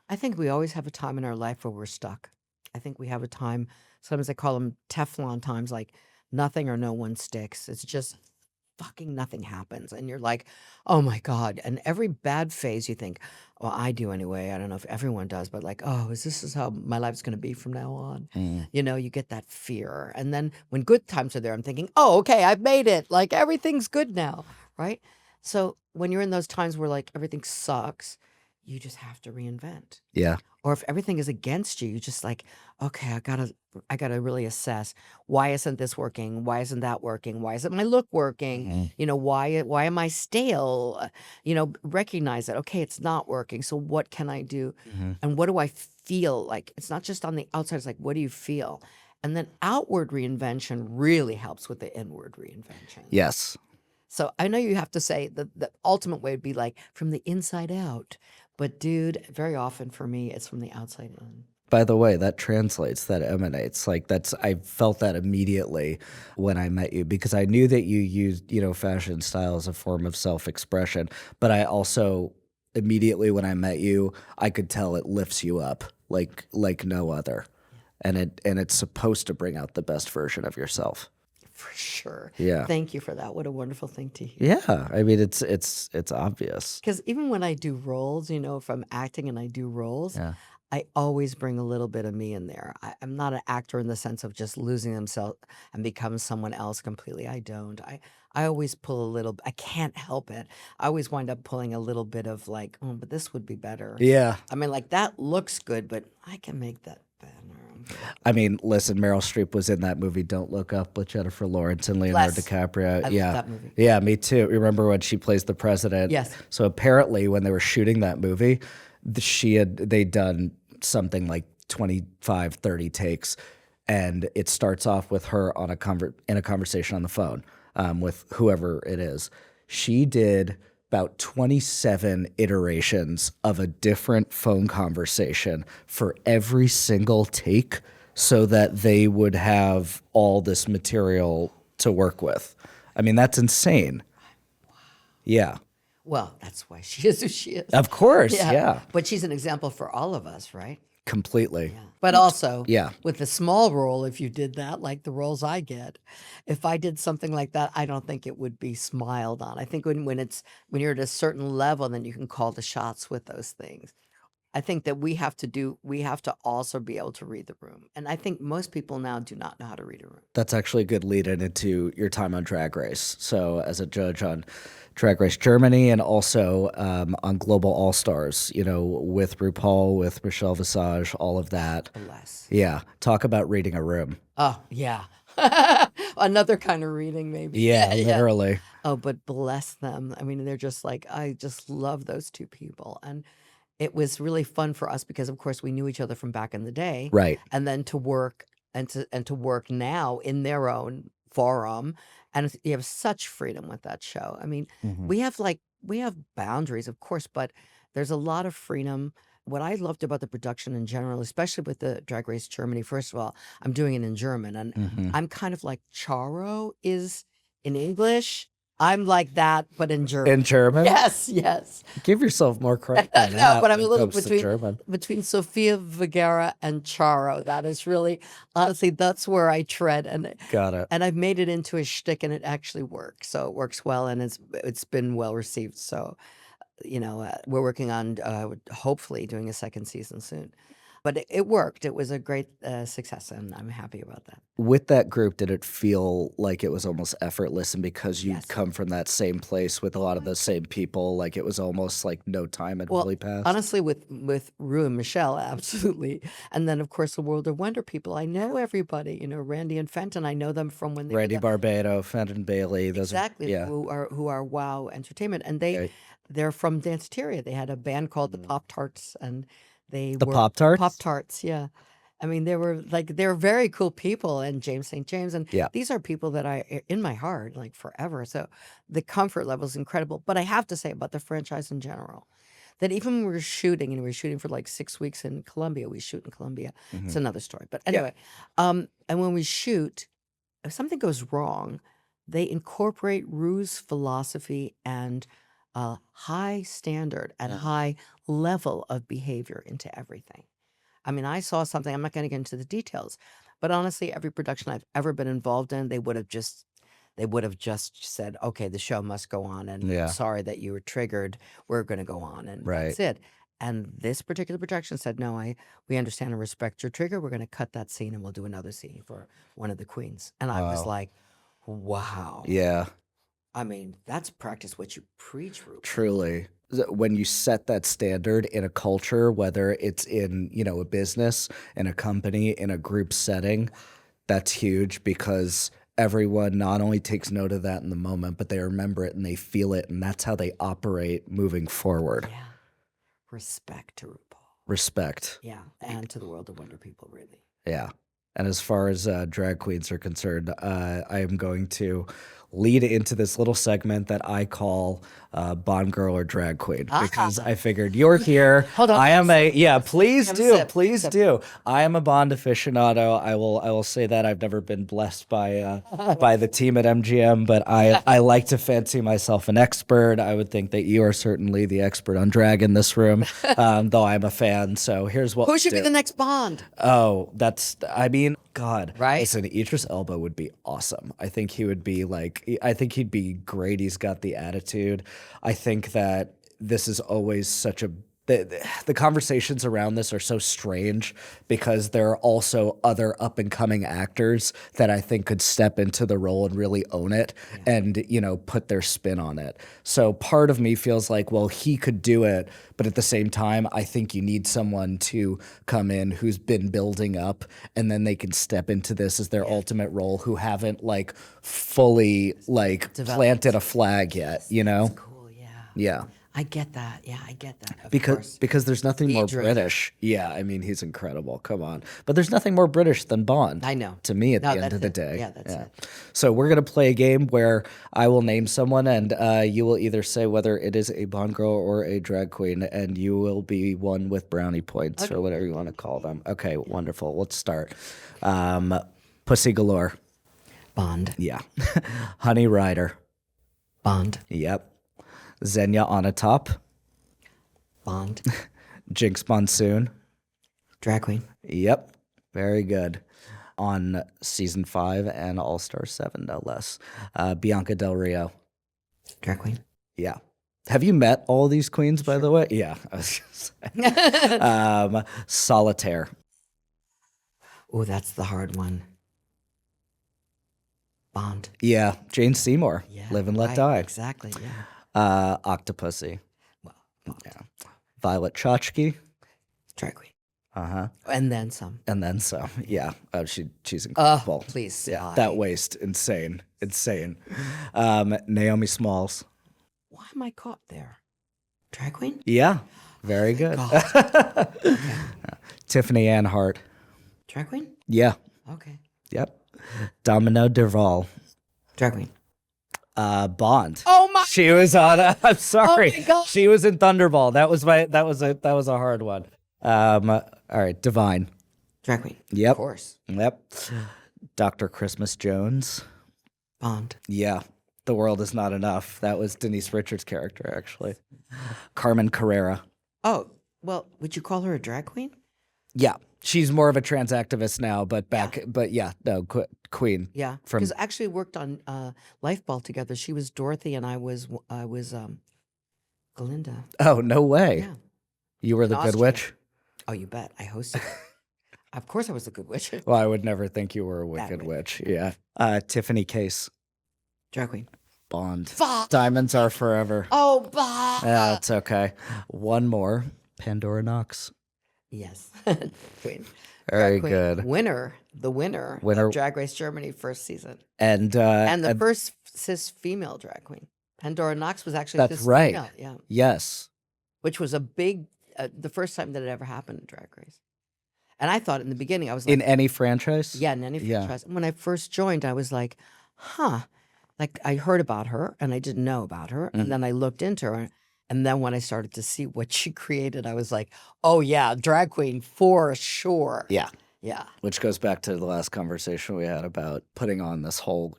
I think we always have a time in our life where we're stuck. I think we have a time, sometimes I call them Teflon times, like nothing or no one sticks. It's just fucking nothing happens. And you're like, oh my God. And every bad phase you think, well, I do anyway. I don't know if everyone does, but like, oh, this is how my life's going to be from now on? You get that fear. And then when good times are there, I'm thinking, oh, okay, I've made it. Like everything's good now, right? So when you're in those times where like everything sucks, you just have to reinvent. Yeah. Or if everything is against you, you just like, okay, I gotta really assess, why isn't this working? Why isn't that working? Why isn't my look working? Why am I stale? Recognize that, okay, it's not working. So what can I do? And what do I feel like? It's not just on the outside, it's like, what do you feel? And then outward reinvention really helps with the inward reinvention. Yes. So I know you have to say the ultimate way would be like from the inside out. But dude, very often for me, it's from the outside in. By the way, that translates, that emanates. Like I felt that immediately when I met you because I knew that you used, fashion style as a form of self-expression, but I also immediately when I met you, I could tell it lifts you up like no other. And it's supposed to bring out the best version of yourself. For sure. Yeah. Thank you for that. What a wonderful thing to hear. Yeah. I mean, it's obvious. Because even when I do roles, if I'm acting and I do roles, Yeah. I always bring a little bit of me in there. I'm not an actor in the sense of just losing themselves and become someone else completely. I don't. I always pull a little. I can't help it. I always wind up pulling a little bit of like, oh, but this would be better. Yeah. I mean, like that looks good, but I can make that better. I mean, listen, Meryl Streep was in that movie Don't Look Up with Jennifer Lawrence and Leonardo Bless. DiCaprio. I Yeah. love that movie. Yeah, me too. Remember when she plays the president? Yes. So apparently when they were shooting that movie, they'd done something like 25, 30 takes, and it starts off with her on in a conversation on the phone with whoever it is. She did about 27 iterations of a different phone conversation for every single take so that they would have all this material to work with. I mean, that's insane. Yeah. Well, that's why she is who she is. Of course. Yeah. But she's an example for all of us, right? Completely. Yeah. But also, Yeah. with a small role, if you did that, like the roles I get, if I did something like that, I don't think it would be smiled on. I think when you're at a certain level, then you can call the shots with those things. I think that we have to also be able to read the room. And I think most people now do not know how to read a room. That's actually a good lead in into your time on Drag Race. So as a judge on Drag Race Germany and also on Global All Stars, with RuPaul, with Michelle Visage, all of that. Bless. Yeah. Talk about reading a room. Oh, yeah. Another kind of reading, maybe. Yeah, literally. Oh, but bless them. I mean, they're just like, I just love those two people. And it was really fun for us because, of course, we knew each other from back in the day. Right. And then to work and to work now in their own forum. And you have such freedom with that show. I mean, we have boundaries, of course, but there's a lot of freedom. What I loved about the production in general, especially with the Drag Race Germany, first of all, I'm doing it in German, and I'm kind of like Charo is in English. I'm like that, but in German. In German? Yes, yes. Give yourself more credit than No, that but I'm when a it little comes to German. between Sofia Vergara and Charo. That is really, honestly, that's where I tread, and Got it. I've made it into a shtick, and it actually works. So it works well, and it's been well received. So, we're working on hopefully doing a second season soon. But it worked. It was a great success, and I'm happy about that. With that group, did it feel like it was almost effortless? And because you'd Yes. come from that same place with a lot of the same people, like it was almost like no time had Well, really passed? honestly, with Rue and Michelle, absolutely. And then, of course, the World of Wonder people. I know everybody. Randy and Fenton. I know them from when they Randy were the, Barbado, Fenton Bailey, those exactly are, yeah. who are Wow Entertainment, and Right. they're from Danceteria. They had a band called the Pop Tarts, and they The were Pop-Tarts? Pop Tarts. Yeah, I mean they're very cool people, and James St. James, and Yeah. these are people that I in my heart like forever. So the comfort level is incredible. But I have to say about the franchise in general, that even when we were shooting, and we were shooting for like 6 weeks in Colombia, we shoot in Colombia. It's another story. But anyway, and when we shoot, if something goes wrong, they incorporate Rue's philosophy and high standard and high level of behavior into everything. I mean, I saw something, I'm not going to get into the details, but honestly, every production I've ever been involved in, they would have just said, okay, the show must go on, and Yeah. sorry that you were triggered. We're going to go on, and Right. that's it. And this particular production said, no, we understand and respect your trigger. We're going to cut that scene, and we'll do another scene for one of the queens. And I was Wow. like, wow. Yeah, I mean, that's practice what you preach, Rupert. truly. When you set that standard in a culture, whether it's in, a business, in a company, in a group setting, that's huge because everyone not only takes note of that in the moment, but they remember it and they feel it, and that's how they operate moving forward. Yeah. Respect to RuPaul. Respect. Yeah. And to the World of Wonder people, really. Yeah. And as far as drag queens are concerned, I am going to lead into this little segment that I call Bond Girl or Drag Queen because I figured you're here. Hold on. I am please Have a do, sip. please Sip. do. I am a Bond aficionado. I will say that I've never been blessed by the team at MGM, but I like to fancy myself an expert. I would think that you are certainly the expert on drag in this room, though I'm a fan. So here's what Who should we'll be do. the next Bond? Oh, I mean, God. Right? Listen, Idris Elba would be awesome. I think he would be I think he'd be great. He's got the attitude. I think that this is always such a, the conversations around this are so strange because there are also other up and coming actors that I think could step into the role and really own it and, put their spin on it. So part of me feels like, well, he could do it. But at the same time, I think you need someone to come in who's been building up and then they can step into this as their ultimate role who haven't fully planted a flag yet, Cool, yeah. Yeah. I get that. Yeah, I get that. Of Because course. because there's nothing more Idris. British. Yeah, I mean he's incredible. Come on, but there's nothing more British than Bond. I know. To me, at No, the end that's of the it. day. Yeah, that's it. So we're gonna play a game where I will name someone, and you will either say whether it is a Bond girl or a drag queen, and you will be one with brownie points or whatever you want to call them. Okay, wonderful. Let's start. Pussy Galore. Bond. Yeah. Honey Rider. Bond. Yep. Xenia on a top. Bond. Jinx Monsoon. Drag queen. Yep. Very good. On season 5 and All Star 7, no less. Bianca Del Rio. Drag queen. Yeah. Have you met all these queens, by the way? Yeah. I was gonna say. Solitaire. Oh, that's the hard one. Bond. Yeah. Jane Seymour. Yeah. Live and Let right, Die. Exactly. Yeah. Octopussy. Well, Bond. Yeah. Violet Chachki. Drag queen. Uh-huh. And then some. And then some. Yeah. She's incredible. Please. Yeah. That waist. Insane. Naomi Smalls. Why am I caught there? Drag queen? Yeah. Very good. God. Okay. Tiffany Ann Hart. Drag queen? Yeah. Okay. Yep. Domino Derval. Drag queen. Bond. Oh my! She was on. I'm sorry. Oh my God. She was in Thunderball. That was a hard one. All right. Divine. Drag queen. Yep. Of course. Yep. Dr. Christmas Jones. Bond. Yeah. The World Is Not Enough. That was Denise Richards' character, actually. Carmen Carrera. Oh, well, would you call her a drag queen? Yeah. She's more of a trans activist now, but queen. Yeah, From- because actually worked on Lifeball together. She was Dorothy, and I was Glinda. Oh, no way. Yeah. You were the In Good Austria. Witch? Oh, you bet. I hosted. Of course, I was the good witch. Well, I would never think you were a Bad wicked witch. witch. Yeah. Tiffany Case. Drag queen. Bond. Fuck. Diamonds are forever. Oh, bah. Yeah, it's okay. One more. Pandora Knox. Yes. Queen. Very Queen. good. The winner Winner. of Drag Race Germany first season. And And the first cis female drag queen. Pandora Knox was actually That's cis right. female. Yeah. yes. Which was a big, the first time that it ever happened in Drag Race. And I thought in the beginning, I was like, In any franchise? yeah, in any Yeah. franchise. When I first joined, I was like, huh. Like I heard about her and I didn't know about her. Mm. And then I looked into her. And then when I started to see what she created, I was like, oh, yeah, drag queen for sure. Yeah. Yeah. Which goes back to the last conversation we had about putting on this whole,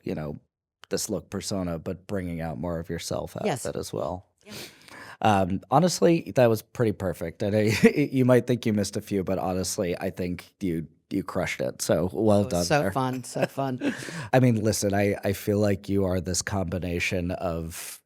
this look persona, but bringing out more of yourself out Yes. of it as well. Yeah. Honestly, that was pretty perfect. I know you might think you missed a few, but honestly, I think you crushed it. So well It was done so there. fun. So fun. I mean, listen, I feel like you are this combination of,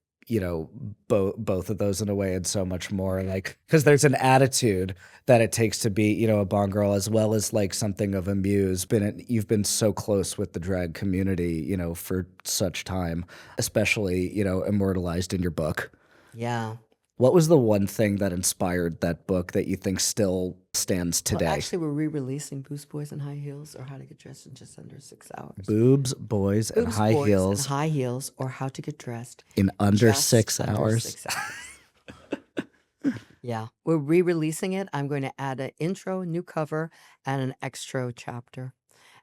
both of those in a way and so much more. Like, because there's an attitude that it takes to be, a Bond girl as well as like something of a muse. You've been so close with the drag community, for such time, especially, immortalized in your book. Yeah. What was the one thing that inspired that book that you think still stands today? Well, actually, we're re-releasing Boost Boys in High Heels or How to Get Dressed in Just Under 6 Hours. Boobs, boys, and Boobs, high Boys, heels and High Heels or How to Get Dressed in under Just 6 Under hours. 6 hours. Yeah. We're re-releasing it. I'm going to add an intro, new cover, and an extra chapter.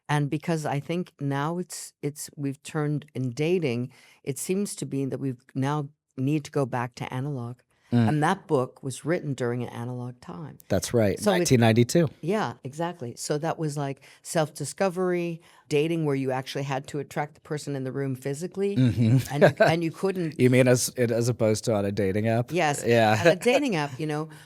And because I think now we've turned in dating, it seems to be that we've now need to go back to analog. Mm, And that book was written during an analog time. that's right. So it 1992. yeah, exactly. So that was like self-discovery, dating where you actually had to attract the person in the room physically, and you couldn't. You mean as opposed to on a dating app? Yes, at Yeah. a dating app,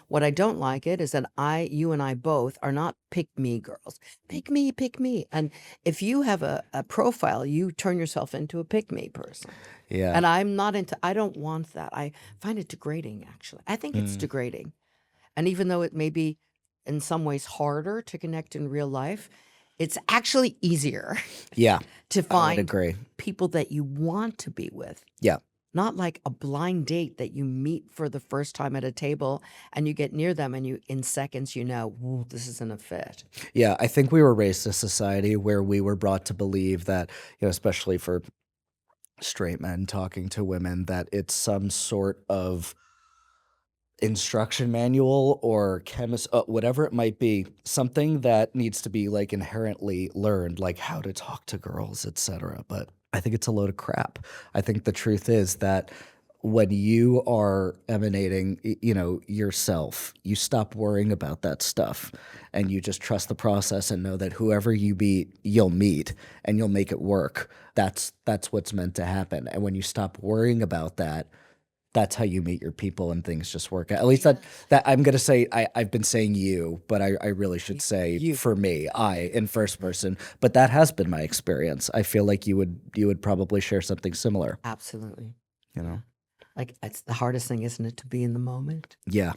what I don't like it is that you and I both are not pick me girls. Pick me, pick me. And if you have a profile, you turn yourself into a pick me person. Yeah. And I don't want that. I find it degrading, actually. I think it's degrading. And even though it may be in some ways harder to connect in real life, it's actually easier Yeah. to I would find agree. people that you want to be with. Yeah. Not like a blind date that you meet for the first time at a table and you get near them and in seconds "Ooh, this isn't a fit." Yeah. I think we were raised in a society where we were brought to believe that, especially for straight men talking to women, that it's some sort of instruction manual or whatever it might be, something that needs to be like inherently learned, like how to talk to girls, etc. But I think it's a load of crap. I think the truth is that when you are emanating, yourself, you stop worrying about that stuff and you just trust the process and know that whoever you meet, you'll meet and you'll make it work. That's what's meant to happen. And when you stop worrying about that, that's how you meet your people and things just work out. At least that I'm gonna say I've been saying you, but I really should say You. for me, I in first person. But that has been my experience. I feel like you would probably share something similar. Absolutely. You know? Like it's the hardest thing, isn't it, to be in the moment? Yeah.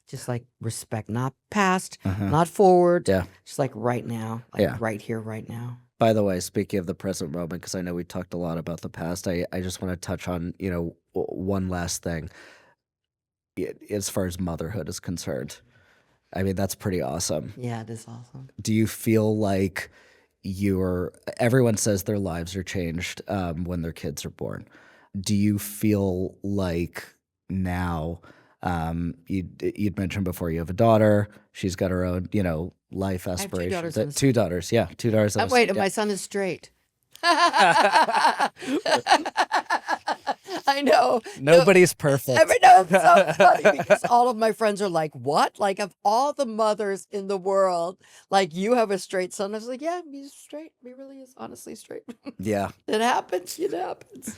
Just like respect, not past, Uh-huh. not forward, Yeah. just like right now, like Yeah. right here, right now. By the way, speaking of the present moment, because I know we talked a lot about the past, I just want to touch on, one last thing as far as motherhood is concerned. I mean, that's pretty awesome. Yeah, it is awesome. Do you feel like everyone says their lives are changed when their kids are born? Do you feel like now, you'd mentioned before you have a daughter, she's got her own, life I have two aspirations. daughters and a Two daughters, yeah, 2 daughters. And wait, and yeah. my son is straight. I know. Nobody's perfect. No, it's so funny because all of my friends are like, "What? Like of all the mothers in the world, like you have a straight son?" I was like, "Yeah, he's straight. He really is honestly straight." Yeah. It happens. It happens.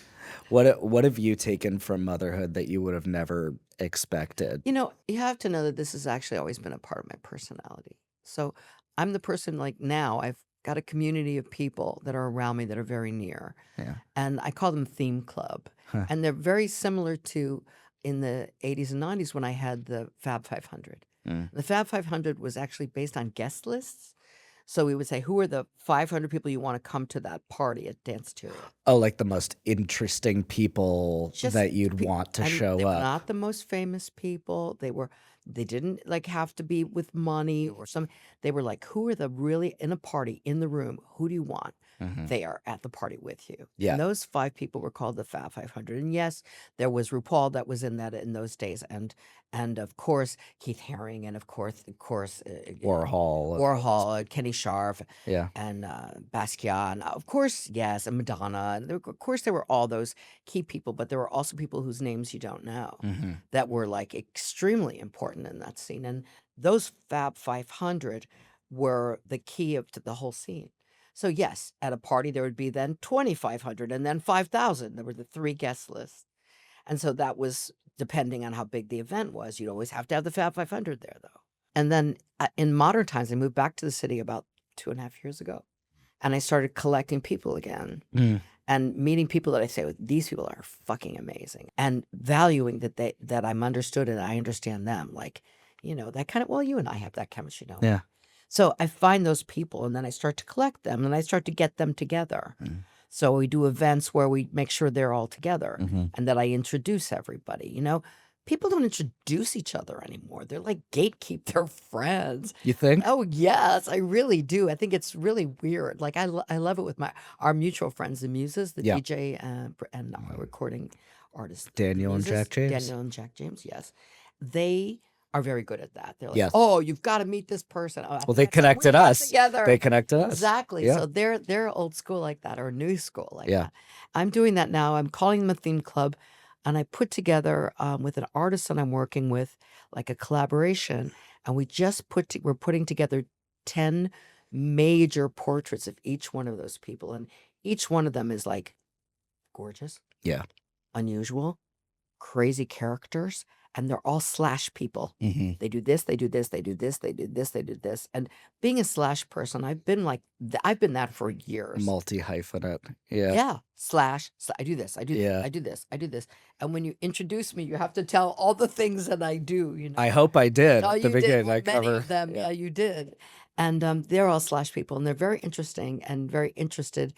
What have you taken from motherhood that you would have never expected? You have to know that this has actually always been a part of my personality. So I'm the person like now I've got a community of people that are around me that are very near. Yeah. And I call them theme club. Huh. And they're very similar to in the 80s and 90s when I had the Fab 500. Mm. The Fab 500 was actually based on guest lists. So we would say, who are the 500 people you want to come to that party at Danceteria? Oh, like the most interesting people Just that you'd want to and show they were up. not the most famous people. They didn't like have to be with money or something. They were like, who are the really in a party in the room? Who do you want? Mhm. They are at the party with you. Yeah. And those 5 people were called the Fab 500. And yes, there was RuPaul that was in those days, and of course Keith Haring, and of course Warhol. Warhol, Kenny Sharf, Yeah. and Basquiat, of course, yes, and Madonna. And of course, there were all those key people, but there were also people whose names you don't know Hmm. that were like extremely important in that scene. And those Fab 500 were the key to the whole scene. So yes, at a party there would be then 2,500 and then 5,000. There were the 3 guest lists. And so that was depending on how big the event was. You'd always have to have the Fab 500 there, though. And then in modern times, I moved back to the city about 2.5 years ago. And I started collecting people again Mm. and meeting people that I say, these people are fucking amazing. And valuing that I'm understood and I understand them. Like, that kind of, well, you and I have that chemistry, don't we? Yeah. So I find those people and then I start to collect them and I start to get them together. Mm. So we do events where we make sure they're all together Mhm. and that I introduce everybody. People don't introduce each other anymore. They're like gatekeep their friends. You think? Oh, yes, I really do. I think it's really weird. Like I love it with our mutual friends, the Muses, the Yeah. DJ and recording artists. Daniel and Muses, Jack James? Daniel and Jack James, yes. They are very good at that. They're like, Yes. oh, you've got to meet this person. Oh, Well, they that's how we connected got us. together. They connected us. Exactly. Yeah. So they're old school like that, or new school like Yeah. that. I'm doing that now. I'm calling them a theme club, and I put together with an artist that I'm working with, like a collaboration, and we're putting together 10 major portraits of each one of those people, and each one of them is like gorgeous, Yeah. unusual, crazy characters, and they're all slash people. Mm-hmm. They do this, they do this, they do this, they do this, they do this. And being a slash person, I've been that for years. Multi-hyphenate. Yeah. Yeah, slash. I do this, I do Yeah. this, I do this, I do this. And when you introduce me, you have to tell all the things that I do. You know, I hope I did oh, at the you did. beginning. Well, I many cover. of them, Yeah. yeah, you did. And they're all slash people, and they're very interesting and very interested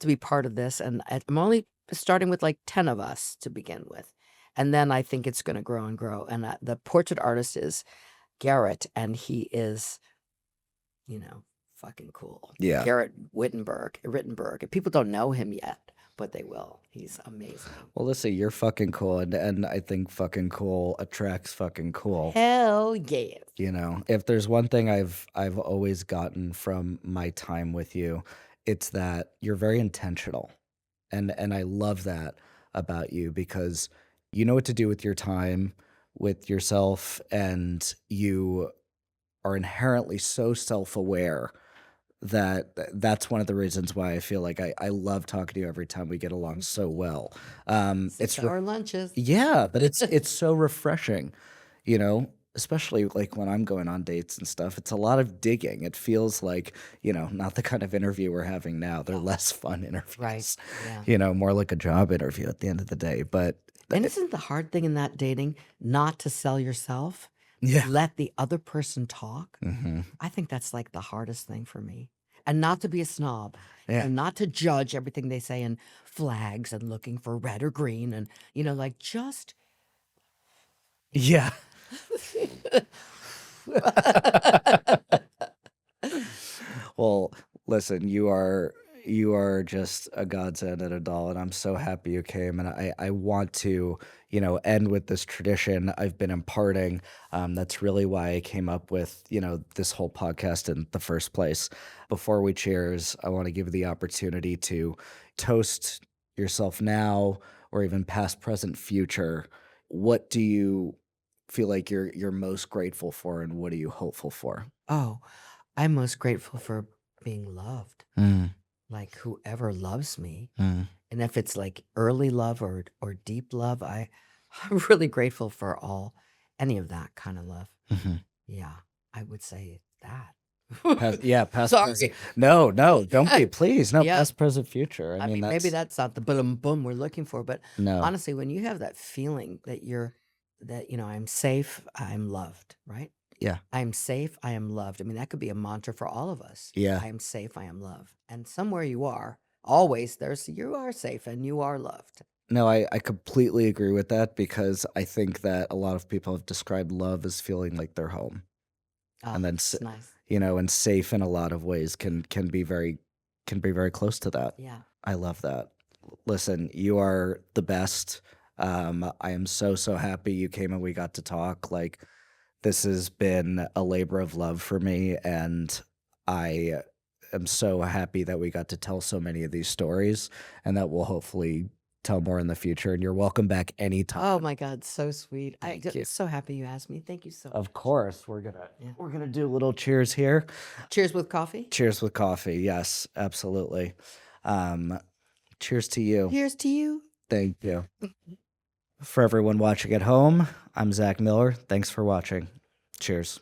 to be part of this. And I'm only starting with like 10 of us to begin with. And then I think it's going to grow and grow. And the portrait artist is Garrett, and he is, fucking cool. Yeah. Garrett Rittenberg. People don't know him yet, but they will. He's amazing. Well, listen, you're fucking cool, and I think fucking cool attracts fucking cool. Hell yeah. If there's one thing I've always gotten from my time with you, it's that you're very intentional. And I love that about you, because you know what to do with your time, with yourself, and you are inherently so self-aware that's one of the reasons why I feel like I love talking to you every time we get along so well. It's 6-hour lunches. yeah, but it's so refreshing, especially like when I'm going on dates and stuff. It's a lot of digging. It feels like, not the kind of interview we're having now. They're less fun interviews. Right. Yeah. More like a job interview at the end of the day. But And isn't the hard thing in that dating not to sell yourself? yeah. Let the other person talk. Mm-hmm. I think that's like the hardest thing for me. And not to be a snob, Yeah. and not to judge everything they say in flags and looking for red or green, and just Yeah. Well, listen, you are just a godsend and a doll, and I'm so happy you came. And I want to, end with this tradition I've been imparting. That's really why I came up with, this whole podcast in the first place. Before we cheers, I want to give you the opportunity to toast yourself now, or even past, present, future. What do you feel like you're most grateful for, and what are you hopeful for? Oh, I'm most grateful for being loved. Mm, Like whoever loves me. mm, And if it's like early love or deep love, I'm really grateful for any of that kind of love. mhm. Yeah, I would say that. Past, Sorry. present. No, don't be, please. No, Yeah. past, present, future. I mean, maybe that's not the boom boom we're looking for, but no. honestly, when you have that feeling that I'm safe, I'm loved, right? Yeah. I'm safe, I am loved. I mean, that could be a mantra for all of us. Yeah. I am safe, I am loved. And somewhere you are, always you are safe and you are loved. No, I completely agree with that, because I think that a lot of people have described love as feeling like their home. Oh, And then it's nice. and safe in a lot of ways can be very close to that. Yeah. I love that. Listen, you are the best. I am so happy you came and we got to talk. Like, this has been a labor of love for me, and I am so happy that we got to tell so many of these stories, and that we'll hopefully tell more in the future. And you're welcome back anytime. Oh my God, so sweet. I'm Thank you. so happy you asked me. Thank you so much. Of course, we're Yeah. gonna do a little cheers here. Cheers with coffee. Cheers with coffee. Yes, absolutely. Cheers to you. Cheers to you. Thank you. For everyone watching at home, I'm Zach Miller. Thanks for watching. Cheers.